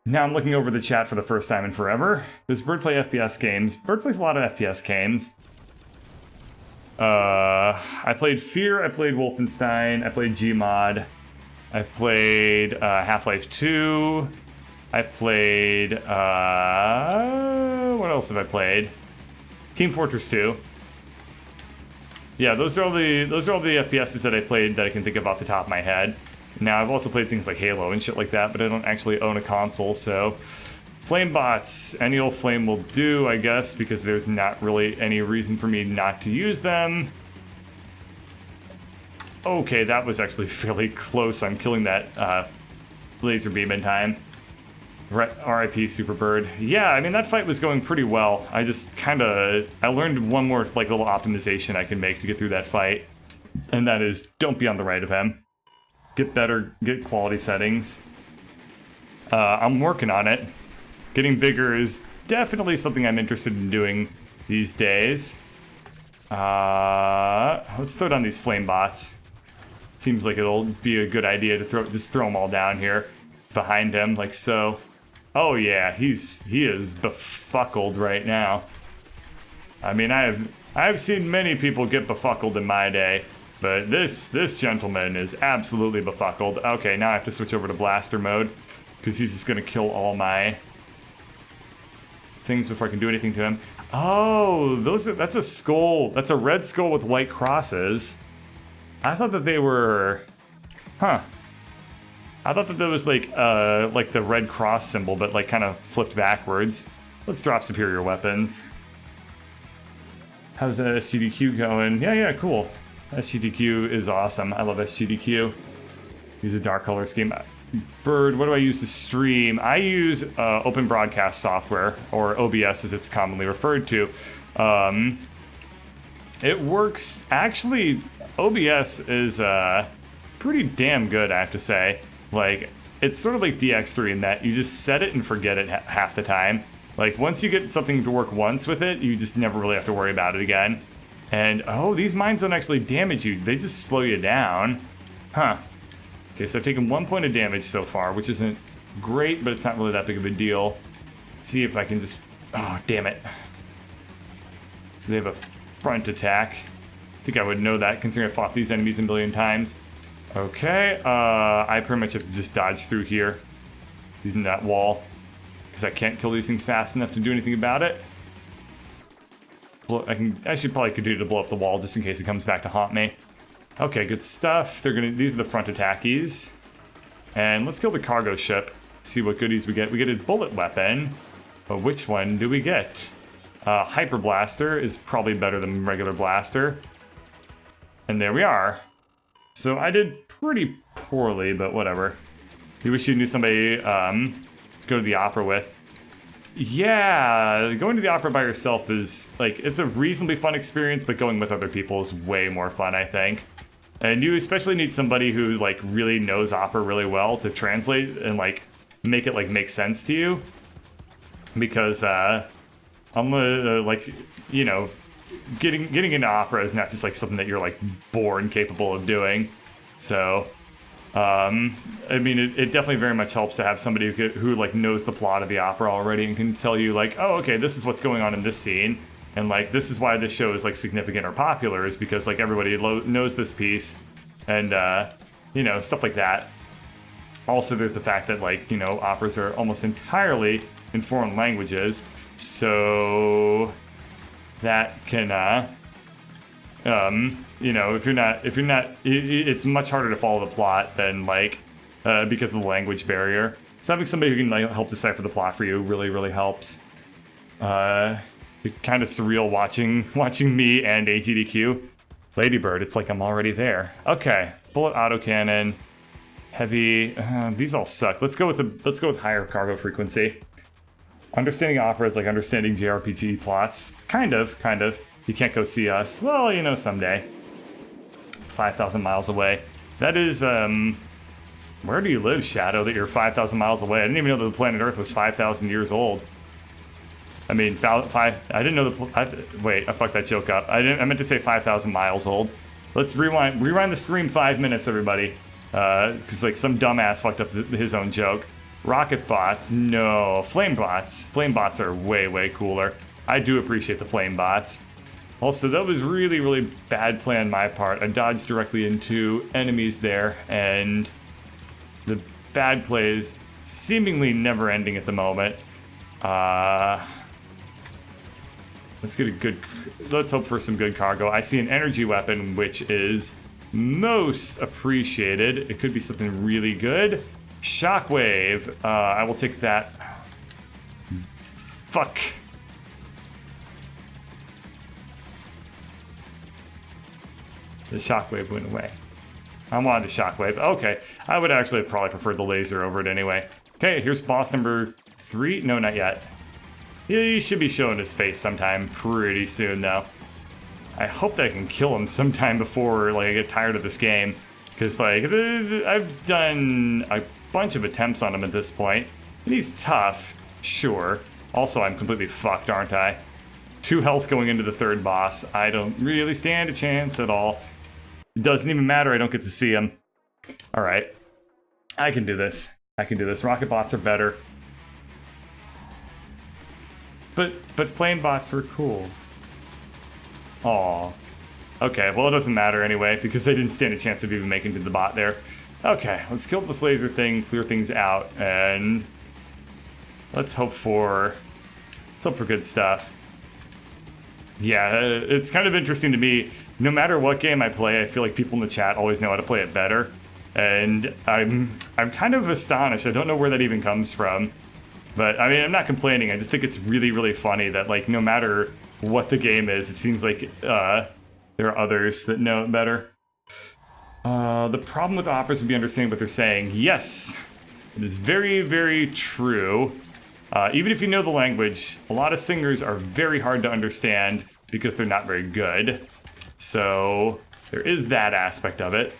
Now I'm looking over the chat for the first time in forever. Does Bird play FPS games? Bird plays a lot of FPS games. I played Fear, I played Wolfenstein, I played Gmod, I played Half-Life 2, I've played, what else have I played? Team Fortress 2. Yeah, those are all the FPSs that I played that I can think of off the top of my head. Now, I've also played things like Halo and shit like that, but I don't actually own a console, so... Flame bots. Any old flame will do, I guess, because there's not really any reason for me not to use them. Okay, that was actually fairly close. I'm killing that laser beam in time. RIP Superbird. Yeah, I mean, that fight was going pretty well. I just I learned one more, like, little optimization I can make to get through that fight. And that is, don't be on the right of him. Get quality settings. I'm working on it. Getting bigger is definitely something I'm interested in doing these days. Let's throw down these flame bots. Seems like it'll be a good idea to just throw them all down here behind him, like so. Oh yeah, he is befuckled right now. I mean, I've seen many people get befuckled in my day, but this gentleman is absolutely befuckled. Okay, now I have to switch over to blaster mode because he's just gonna kill all my things before I can do anything to him. Oh, that's a skull. That's a red skull with white crosses. I thought that they were... Huh. I thought that there was like the red cross symbol, but like kind of flipped backwards. Let's drop superior weapons. How's SGDQ going? Yeah, cool. SGDQ is awesome. I love SGDQ. Use a dark color scheme. Bird, what do I use to stream? I use open broadcast software, or OBS as it's commonly referred to. It works, actually, OBS is pretty damn good, I have to say. Like, it's sort of like DX3 in that you just set it and forget it half the time. Like, once you get something to work once with it, you just never really have to worry about it again. And, oh, these mines don't actually damage you. They just slow you down. Huh. Okay, so I've taken 1 point of damage so far, which isn't great, but it's not really that big of a deal. Let's see if I can just... Oh, damn it. So they have a front attack. I think I would know that, considering I fought these enemies a million times. Okay, I pretty much have to just dodge through here, using that wall, because I can't kill these things fast enough to do anything about it. I should probably continue to blow up the wall just in case it comes back to haunt me. Okay, good stuff. These are the front attackies. And let's kill the cargo ship. See what goodies we get. We get a bullet weapon. But which one do we get? Hyper Blaster is probably better than regular blaster. And there we are. So I did pretty poorly, but whatever. You wish you knew somebody to go to the opera with. Yeah, going to the opera by yourself is, like, it's a reasonably fun experience, but going with other people is way more fun, I think. And you especially need somebody who, like, really knows opera really well to translate and, like, make it, like, make sense to you. Because, like, you know, getting into opera is not just, like, something that you're, like, born capable of doing. So... I mean, it definitely very much helps to have somebody who like knows the plot of the opera already and can tell you like, oh, okay, this is what's going on in this scene, and like this is why this show is like significant or popular, is because like everybody knows this piece, and you know, stuff like that. Also, there's the fact that like, you know, operas are almost entirely in foreign languages, so that can you know, if you're not, it's much harder to follow the plot than like, because of the language barrier. So having somebody who can like help decipher the plot for you really, really helps. It's kind of surreal watching me and AGDQ. Ladybird, it's like I'm already there. Okay, bullet autocannon, heavy. These all suck. Let's go with higher cargo frequency. Understanding opera is like understanding JRPG plots. Kind of. You can't go see us. Well, you know, someday. 5,000 miles away. That is, where do you live, Shadow, that you're 5,000 miles away? I didn't even know that the planet Earth was 5,000 years old. I mean, I didn't know wait, I fucked that joke up. I meant to say 5,000 miles old. Let's rewind the stream 5 minutes, everybody. Because, like, some dumbass fucked up his own joke. Rocket bots, no. Flame bots. Flame bots are way, way cooler. I do appreciate the flame bots. Also, that was really, really bad play on my part. I dodged directly into enemies there, and the bad plays seemingly never ending at the moment. Let's hope for some good cargo. I see an energy weapon, which is most appreciated. It could be something really good. Shockwave. I will take that. Fuck. The shockwave went away. I wanted the shockwave. Okay. I would actually probably prefer the laser over it anyway. Okay, here's boss number 3. No, not yet. He should be showing his face sometime pretty soon, though. I hope that I can kill him sometime before, like, I get tired of this game. Because, like, I've done a bunch of attempts on him at this point. And he's tough, sure. Also, I'm completely fucked, aren't I? 2 health going into the 3rd boss. I don't really stand a chance at all. It doesn't even matter, I don't get to see him. Alright. I can do this. I can do this. Rocket bots are better. But flame bots were cool. Aw. Okay, well it doesn't matter anyway, because I didn't stand a chance of even making it to the bot there. Okay, let's kill this laser thing, clear things out, and let's hope for good stuff. Yeah, it's kind of interesting to me. No matter what game I play, I feel like people in the chat always know how to play it better. And I'm kind of astonished. I don't know where that even comes from. But, I mean, I'm not complaining. I just think it's really, really funny that, like, no matter what the game is, it seems like there are others that know it better. The problem with operas would be understanding what they're saying. Yes, it is very, very true. Even if you know the language, a lot of singers are very hard to understand because they're not very good. So there is that aspect of it.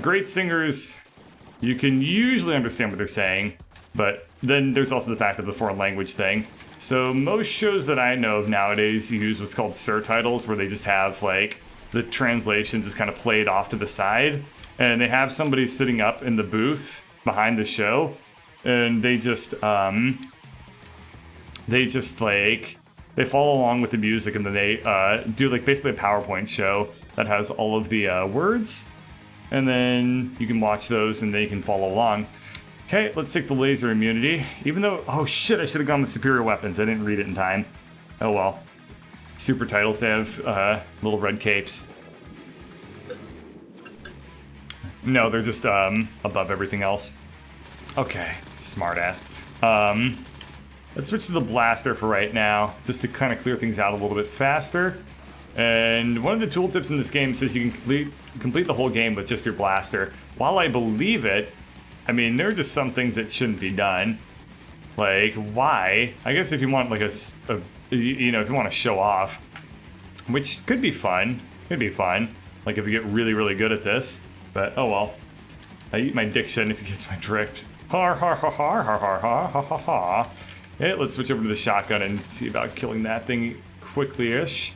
Great singers, you can usually understand what they're saying, but then there's also the fact of the foreign language thing. So most shows that I know of nowadays use what's called surtitles, where they just have, like, the translations just kind of played off to the side, and they have somebody sitting up in the booth behind the show, and they just like, they follow along with the music, and then they do, like, basically a PowerPoint show that has all of the words, and then you can watch those and then you can follow along. Okay, let's take the laser immunity. Even though, oh shit, I should have gone with superior weapons. I didn't read it in time. Oh well. Super titles, they have little red capes. No, they're just above everything else. Okay, smartass. Let's switch to the blaster for right now, just to kind of clear things out a little bit faster. And one of the tooltips in this game says you can complete the whole game with just your blaster. While I believe it, I mean, there are just some things that shouldn't be done. Like, why? I guess if you want, like, you know, if you want to show off, which could be fun. Could be fun. Like, if you get really, really good at this. But, oh well. I eat my diction if you catch my drift. Har, har, har, har, har, har, har, ha, ha, ha. Okay, let's switch over to the shotgun and see about killing that thing quickly-ish.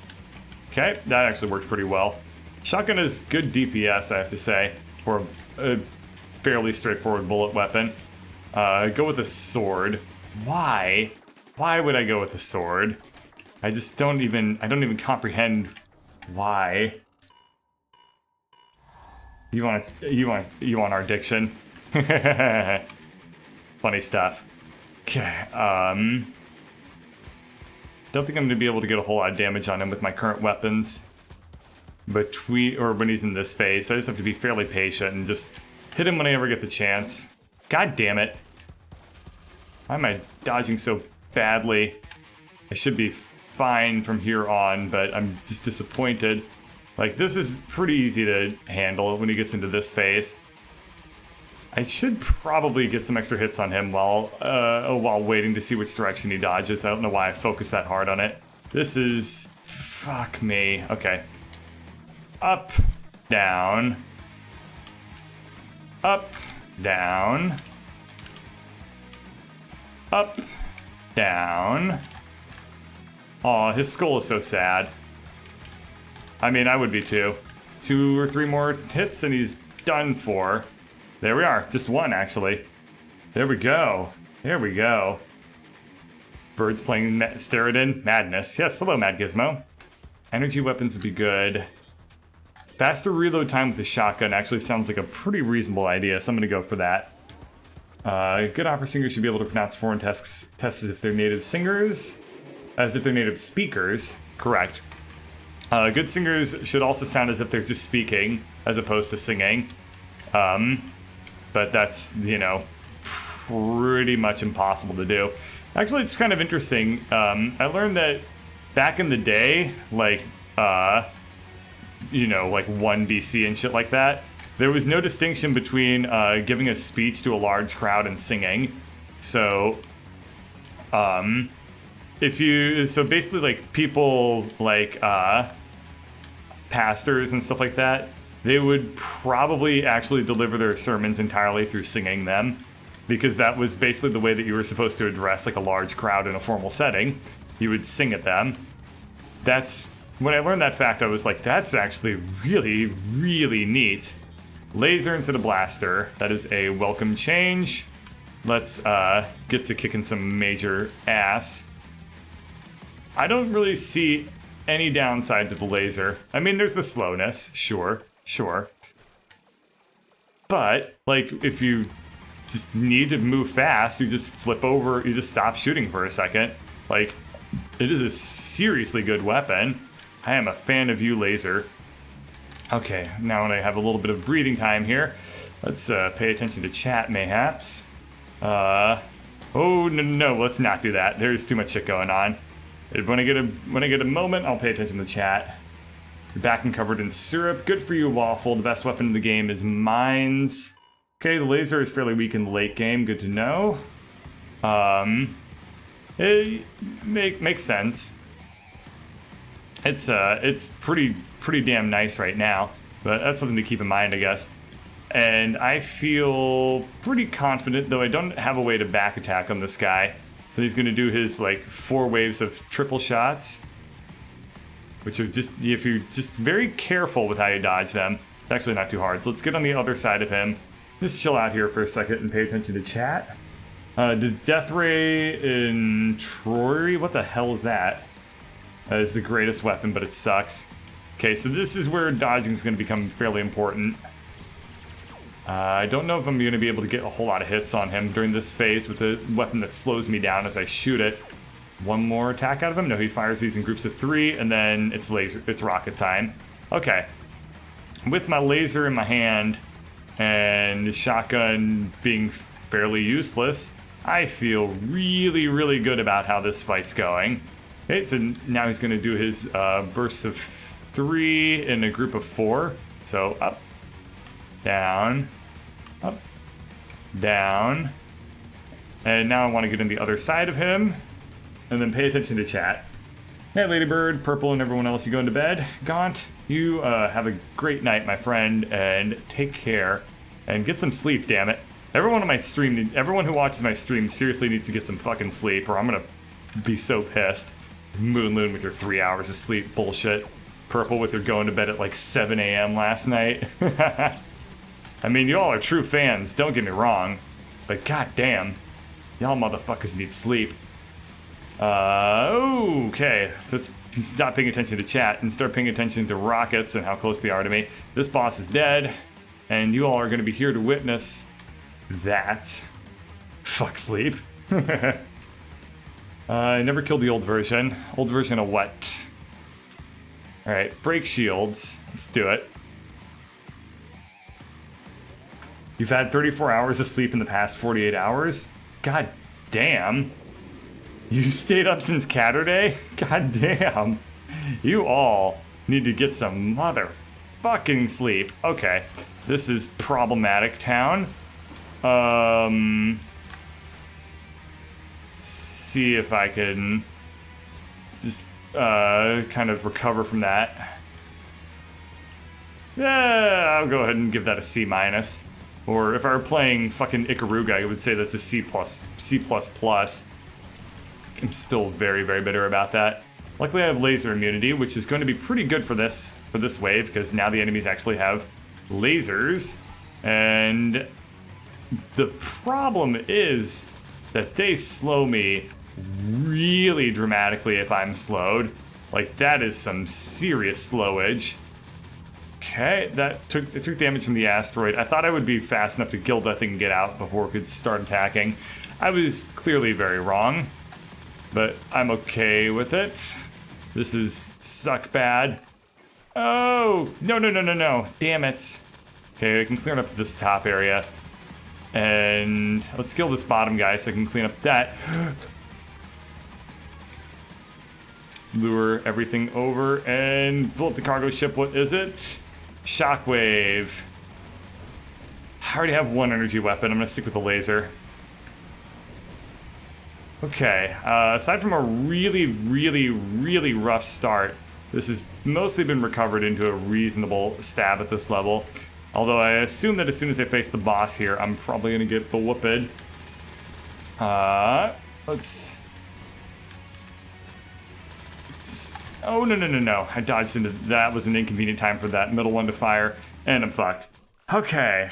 Okay, that actually worked pretty well. Shotgun is good DPS, I have to say, for a fairly straightforward bullet weapon. Go with a sword. Why? Why would I go with a sword? I just don't even comprehend why. You want our diction? Funny stuff. Okay, don't think I'm gonna be able to get a whole lot of damage on him with my current weapons. When he's in this phase, so I just have to be fairly patient and just hit him when I ever get the chance. God damn it. Why am I dodging so badly? I should be fine from here on, but I'm just disappointed. Like, this is pretty easy to handle when he gets into this phase. I should probably get some extra hits on him while waiting to see which direction he dodges. I don't know why I focused that hard on it. This is... fuck me. Okay. Up, down. Up, down. Up, down. Aw, his skull is so sad. I mean, I would be too. 2 or 3 more hits and he's done for. There we are. Just 1, actually. There we go. There we go. Birds playing Steredenn. Madness. Yes, hello, Mad Gizmo. Energy weapons would be good. Faster reload time with the shotgun actually sounds like a pretty reasonable idea, so I'm going to go for that. Good opera singers should be able to pronounce foreign tests as if they're native singers. As if they're native speakers. Correct. Good singers should also sound as if they're just speaking, as opposed to singing. But that's, you know, pretty much impossible to do. Actually, it's kind of interesting. I learned that back in the day, like, you know, like 1 BC and shit like that, there was no distinction between giving a speech to a large crowd and singing. So, so basically, like, people, like, pastors and stuff like that, they would probably actually deliver their sermons entirely through singing them, because that was basically the way that you were supposed to address, like, a large crowd in a formal setting. You would sing at them. When I learned that fact, I was like, that's actually really, really neat. Laser instead of blaster. That is a welcome change. Let's get to kicking some major ass. I don't really see any downside to the laser. I mean, there's the slowness, sure. But, like, if you just need to move fast, you just flip over, you just stop shooting for a second. Like, it is a seriously good weapon. I am a fan of you, laser. Okay, now when I have a little bit of breathing time here, let's pay attention to chat, mayhaps. Oh, no, let's not do that. There's too much shit going on. When I get a moment, I'll pay attention to chat. You're back and covered in syrup. Good for you, Waffle. The best weapon in the game is mines. Okay, the laser is fairly weak in the late game. Good to know. It makes sense. It's pretty damn nice right now, but that's something to keep in mind, I guess. And I feel pretty confident, though I don't have a way to back attack on this guy. So he's going to do his, like, 4 waves of triple shots, which are just, if you're just very careful with how you dodge them, it's actually not too hard. So let's get on the other side of him. Just chill out here for a second and pay attention to chat. The Death Ray in Troy, what the hell is that? That is the greatest weapon, but it sucks. Okay, so this is where dodging is going to become fairly important. I don't know if I'm going to be able to get a whole lot of hits on him during this phase with the weapon that slows me down as I shoot it. One more attack out of him? No, he fires these in groups of 3, and then it's rocket time. Okay. With my laser in my hand and the shotgun being fairly useless, I feel really, really good about how this fight's going. Okay, so now he's going to do his bursts of 3 in a group of 4. So up, down, up, down. And now I want to get on the other side of him. And then pay attention to chat. Hey, Ladybird, Purple, and everyone else, you going to bed? Gaunt, you have a great night, my friend, and take care. And get some sleep, damn it. Everyone who watches my stream seriously needs to get some fucking sleep, or I'm gonna be so pissed. Moonloon with your 3 hours of sleep bullshit. Purple with your going to bed at like 7 a.m. last night. I mean, y'all are true fans, don't get me wrong. But goddamn, y'all motherfuckers need sleep. Okay, let's stop paying attention to chat and start paying attention to rockets and how close they are to me. This boss is dead, and you all are going to be here to witness that. Fuck sleep. I never killed the old version. Old version of what? Alright, break shields. Let's do it. You've had 34 hours of sleep in the past 48 hours? God damn. You stayed up since Catterday? God damn. You all need to get some motherfucking sleep. Okay, this is problematic town. See if I can just kind of recover from that. Yeah, I'll go ahead and give that a C-. Or if I were playing fucking Ikaruga, I would say that's a C++. I'm still very, very bitter about that. Luckily I have laser immunity, which is going to be pretty good for this wave, because now the enemies actually have lasers. And The problem is that they slow me really dramatically if I'm slowed. Like, that is some serious slowage. Okay, it took damage from the asteroid. I thought I would be fast enough to kill that thing and get out before it could start attacking. I was clearly very wrong, but I'm okay with it. This is suck bad. Oh, no. Damn it. Okay, I can clear up this top area. And let's kill this bottom guy so I can clean up that. Let's lure everything over and blow up the cargo ship. What is it? Shockwave. I already have one energy weapon. I'm going to stick with the laser. Okay, aside from a really rough start, this has mostly been recovered into a reasonable stab at this level. Although I assume that as soon as I face the boss here, I'm probably going to get bewhooped. Let's... Oh, no. I dodged into that. Was an inconvenient time for that middle one to fire, and I'm fucked. Okay,